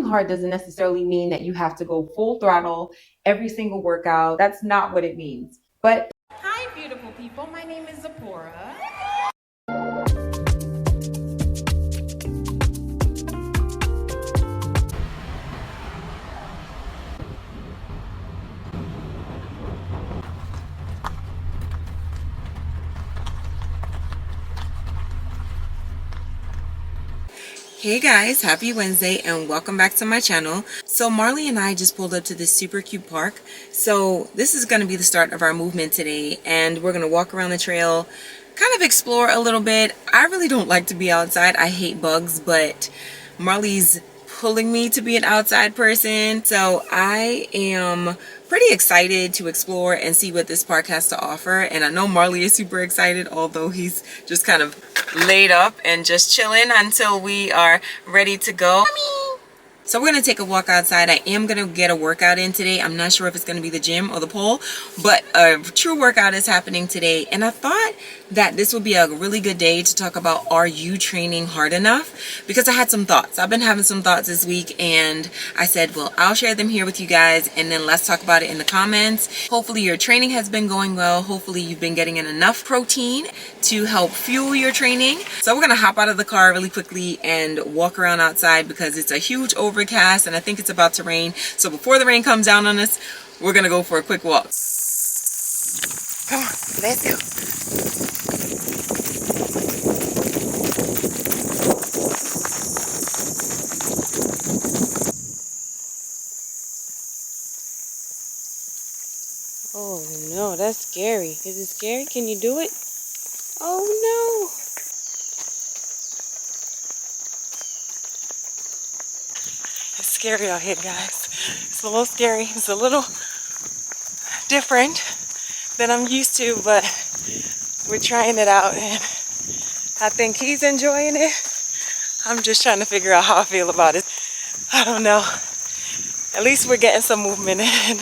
hard doesn't necessarily mean that you have to go full throttle every single workout. That's not what it means. But hi, beautiful people. My name is Zipporah. Hey guys, happy Wednesday and welcome back to my channel. So Marley and I just pulled up to this super cute park. So this is going to be the start of our movement today, and we're going to walk around the trail, kind of explore a little bit. I really don't like to be outside. I hate bugs, but Marley's pulling me to be an outside person. So I am pretty excited to explore and see what this park has to offer. And I know Marley is super excited, although he's just kind of laid up and just chilling until we are ready to go. So we're going to take a walk outside. I am going to get a workout in today. I'm not sure if it's going to be the gym or the pole, but a true workout is happening today. And I thought that this would be a really good day to talk about, are you training hard enough? Because I had some thoughts. I've been having some thoughts this week, and I said, well, I'll share them here with you guys, and then let's talk about it in the comments. Hopefully your training has been going well. Hopefully you've been getting in enough protein to help fuel your training. So we're going to hop out of the car really quickly and walk around outside because it's a huge overcast and I think it's about to rain. So before the rain comes down on us, we're going to go for a quick walk. Come on, let's go. Oh no, that's scary. Is it scary? Can you do it? Oh no. It's scary out here, guys. It's a little scary. It's a little different than I'm used to, but we're trying it out and I think he's enjoying it. I'm just trying to figure out how I feel about it. I don't know. At least we're getting some movement in.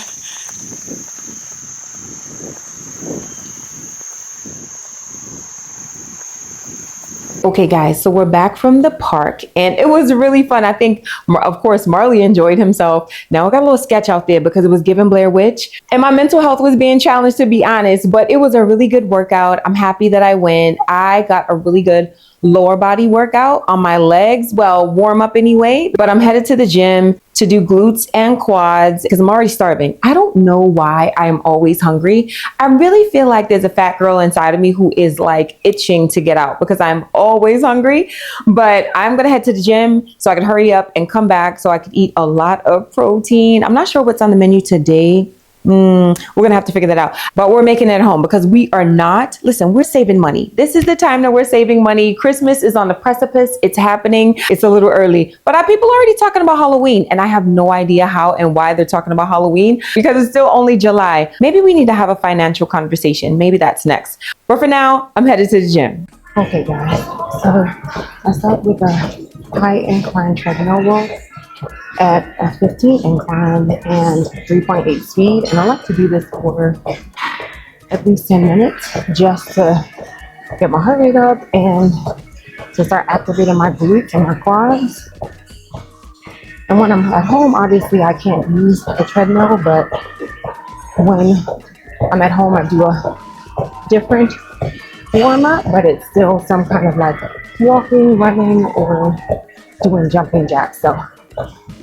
okay, guys, so we're back from the park and it was really fun. I think, of course, Marley enjoyed himself. Now I got a little sketch out there because it was given Blair Witch and my mental health was being challenged, to be honest, but it was a really good workout. I'm happy that I went. I got a really good lower body workout on my legs. Well, warm up anyway, but I'm headed to the gym to do glutes and quads because I'm already starving. I don't know why I'm always hungry. I really feel like there's a fat girl inside of me who is like itching to get out because I'm always hungry, but I'm going to head to the gym so I can hurry up and come back so I can eat a lot of protein. I'm not sure what's on the menu today. We're going to have to figure that out, but we're making it at home because we are not, listen, we're saving money. This is the time that we're saving money. Christmas is on the precipice. It's happening. It's a little early, but our people are already talking about Halloween and I have no idea how and why they're talking about Halloween because it's still only July. Maybe we need to have a financial conversation. Maybe that's next. But for now, I'm headed to the gym. Okay, guys. So I start with a high incline treadmill walk at a 15 incline and 3.8 speed, and I like to do this for at least 10 minutes just to get my heart rate up and to start activating my glutes and my quads. And when I'm at home, obviously I can't use a treadmill, but when I'm at home I do a different warm-up, but it's still some kind of like walking, running, or doing jumping jacks. So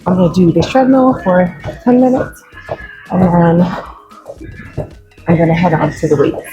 I'm going to do this treadmill for 10 minutes and then I'm going to head on to the weights.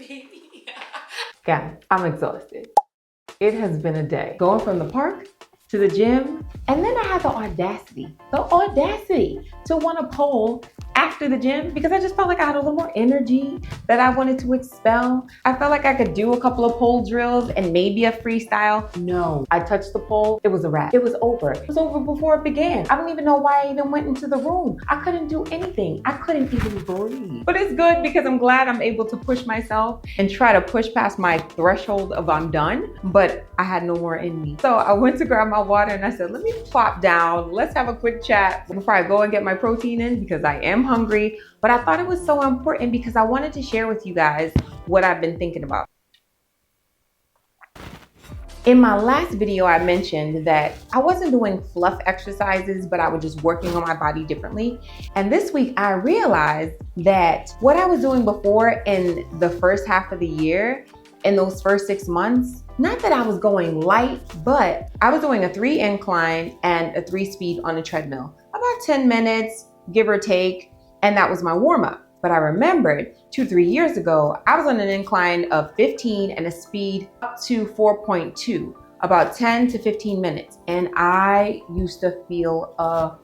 baby. Guys, I'm exhausted. It has been a day. Going from the park to the gym, and then I had the audacity to want to pole after the gym because I just felt like I had a little more energy that I wanted to expel. I felt like I could do a couple of pole drills and maybe a freestyle. No, I touched the pole, it was a wrap. It was over. It was over before it began. I don't even know why I even went into the room. I couldn't do anything. I couldn't even breathe. But it's good because I'm glad I'm able to push myself and try to push past my threshold of I'm done, but I had no more in me. So I went to grab my water and I said, let me plop down. Let's have a quick chat before I go and get my protein in because I am hungry. But I thought it was so important because I wanted to share with you guys what I've been thinking about. In my last video, I mentioned that I wasn't doing fluff exercises, but I was just working on my body differently. And this week I realized that what I was doing before in the first half of the year, in those first 6 months, not that I was going light, but I was doing a 3 incline and a 3 speed on a treadmill, about 10 minutes, give or take. And that was my warm up. But I remembered 2-3 years ago, I was on an incline of 15 and a speed up to 4.2, about 10 to 15 minutes. And I used to feel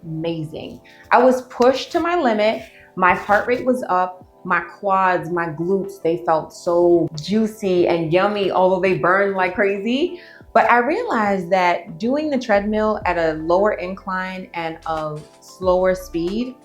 amazing. I was pushed to my limit. My heart rate was up. My quads, my glutes, they felt so juicy and yummy, although they burned like crazy. But I realized that doing the treadmill at a lower incline and a slower speed,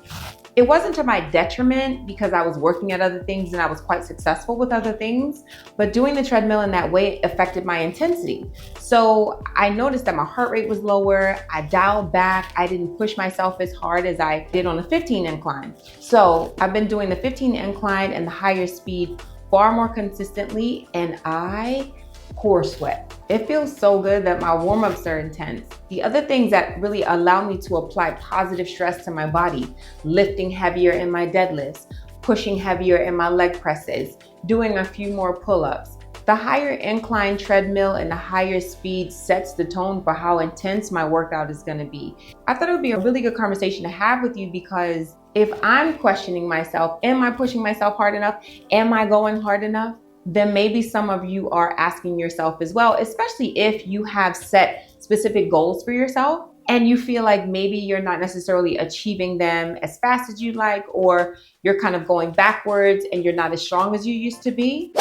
it wasn't to my detriment because I was working at other things and I was quite successful with other things, but doing the treadmill in that way affected my intensity. So I noticed that my heart rate was lower, I dialed back, I didn't push myself as hard as I did on the 15 incline. So I've been doing the 15 incline and the higher speed far more consistently, and I pour sweat. It feels so good that my warm-ups are intense. The other things that really allow me to apply positive stress to my body, lifting heavier in my deadlifts, pushing heavier in my leg presses, doing a few more pull-ups. The higher incline treadmill and the higher speed sets the tone for how intense my workout is gonna be. I thought it would be a really good conversation to have with you because if I'm questioning myself, am I pushing myself hard enough? Am I going hard enough? Then maybe some of you are asking yourself as well, especially if you have set specific goals for yourself and you feel like maybe you're not necessarily achieving them as fast as you'd like, or you're kind of going backwards and you're not as strong as you used to be.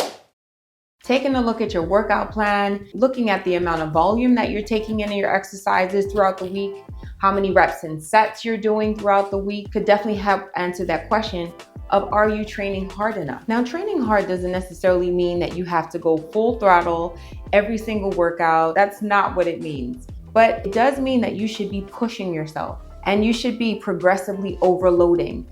Taking a look at your workout plan, looking at the amount of volume that you're taking in your exercises throughout the week, how many reps and sets you're doing throughout the week could definitely help answer that question of are you training hard enough? Now, training hard doesn't necessarily mean that you have to go full throttle every single workout. That's not what it means. But it does mean that you should be pushing yourself and you should be progressively overloading.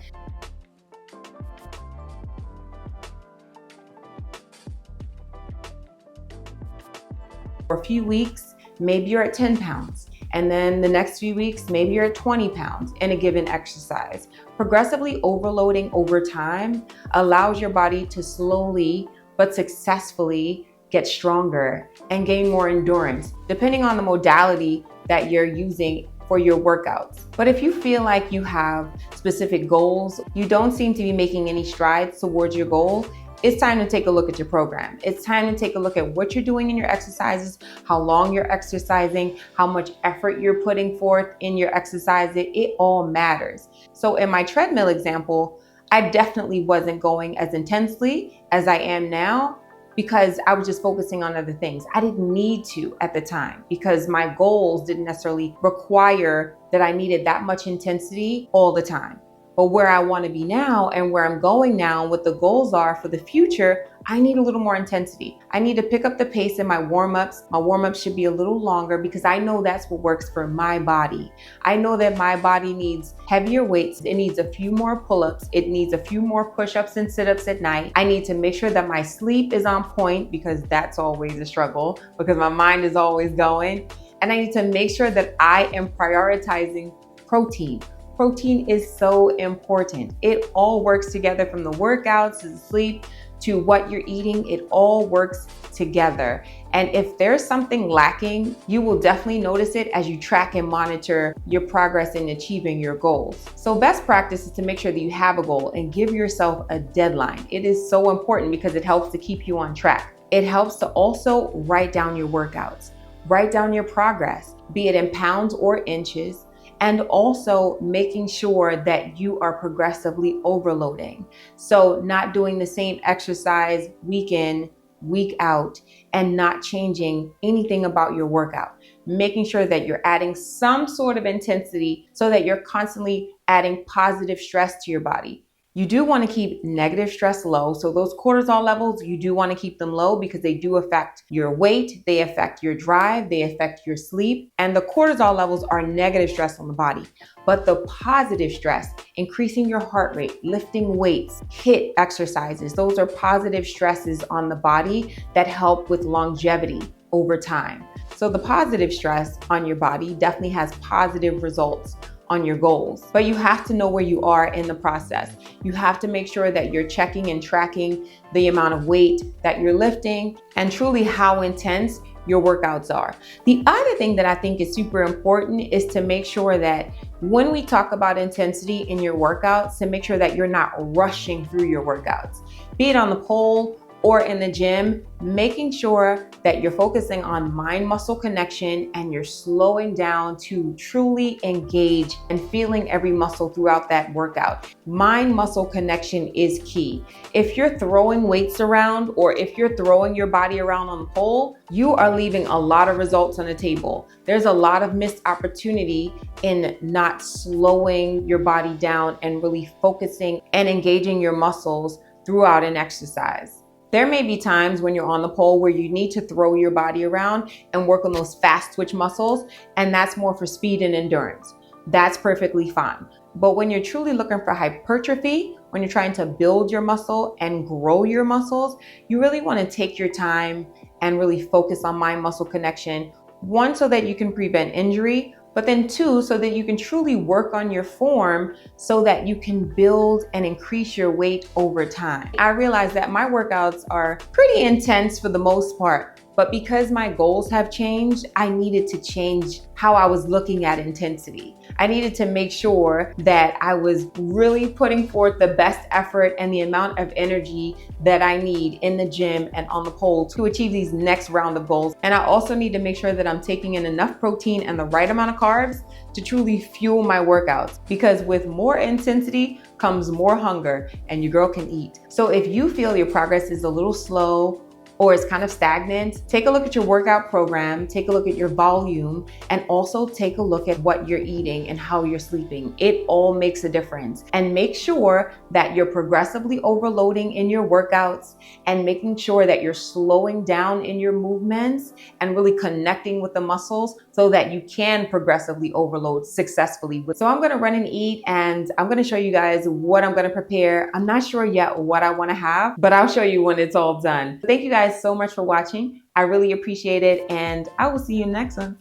For a few weeks, maybe you're at 10 pounds. And then the next few weeks, maybe you're at 20 pounds in a given exercise. Progressively overloading over time allows your body to slowly but successfully get stronger and gain more endurance, depending on the modality that you're using for your workouts. But if you feel like you have specific goals, you don't seem to be making any strides towards your goal, it's time to take a look at your program. It's time to take a look at what you're doing in your exercises, how long you're exercising, how much effort you're putting forth in your exercises. It all matters. So in my treadmill example, I definitely wasn't going as intensely as I am now because I was just focusing on other things. I didn't need to at the time because my goals didn't necessarily require that I needed that much intensity all the time. But where I want to be now and where I'm going now and what the goals are for the future, I need a little more intensity. I need to pick up the pace in my warm-ups. My warm-ups should be a little longer because I know that's what works for my body. I know that my body needs heavier weights. It needs a few more pull-ups. It needs a few more push-ups and sit-ups at night. I need to make sure that my sleep is on point because that's always a struggle because my mind is always going. And I need to make sure that I am prioritizing protein. protein is so important. It all works together, from the workouts to the sleep to what you're eating. It all works together. And if there's something lacking, you will definitely notice it as you track and monitor your progress in achieving your goals. So best practice is to make sure that you have a goal and give yourself a deadline. It is so important because it helps to keep you on track. It helps to also write down your workouts, write down your progress, be it in pounds or inches, and also making sure that you are progressively overloading. So not doing the same exercise week in, week out, and not changing anything about your workout. Making sure that you're adding some sort of intensity so that you're constantly adding positive stress to your body. You do want to keep negative stress low. So those cortisol levels, you do want to keep them low because they do affect your weight, they affect your drive, they affect your sleep. And the cortisol levels are negative stress on the body. But the positive stress, increasing your heart rate, lifting weights, HIIT exercises, those are positive stresses on the body that help with longevity over time. So the positive stress on your body definitely has positive results on your goals, but you have to know where you are in the process. You have to make sure that you're checking and tracking the amount of weight that you're lifting and truly how intense your workouts are. The other thing that I think is super important is to make sure that when we talk about intensity in your workouts, to make sure that you're not rushing through your workouts, be it on the pole or in the gym, making sure that you're focusing on mind-muscle connection and you're slowing down to truly engage and feeling every muscle throughout that workout. Mind-muscle connection is key. If you're throwing weights around or if you're throwing your body around on the pole, you are leaving a lot of results on the table. There's a lot of missed opportunity in not slowing your body down and really focusing and engaging your muscles throughout an exercise. There may be times when you're on the pole where you need to throw your body around and work on those fast twitch muscles, and that's more for speed and endurance. That's perfectly fine. But when you're truly looking for hypertrophy, when you're trying to build your muscle and grow your muscles, you really want to take your time and really focus on mind-muscle connection. One, so that you can prevent injury, but then two, so that you can truly work on your form so that you can build and increase your weight over time. I realize that my workouts are pretty intense for the most part, but because my goals have changed, I needed to change how I was looking at intensity. I needed to make sure that I was really putting forth the best effort and the amount of energy that I need in the gym and on the pole to achieve these next round of goals. And I also need to make sure that I'm taking in enough protein and the right amount of carbs to truly fuel my workouts, because with more intensity comes more hunger and your girl can eat. So if you feel your progress is a little slow or it's kind of stagnant, take a look at your workout program, take a look at your volume, and also take a look at what you're eating and how you're sleeping. It all makes a difference. And make sure that you're progressively overloading in your workouts and making sure that you're slowing down in your movements and really connecting with the muscles so that you can progressively overload successfully. So I'm gonna run and eat, and I'm gonna show you guys what I'm gonna prepare. I'm not sure yet what I wanna have, but I'll show you when it's all done. Thank you guys so much for watching. I really appreciate it, and I will see you next one.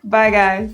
Bye guys.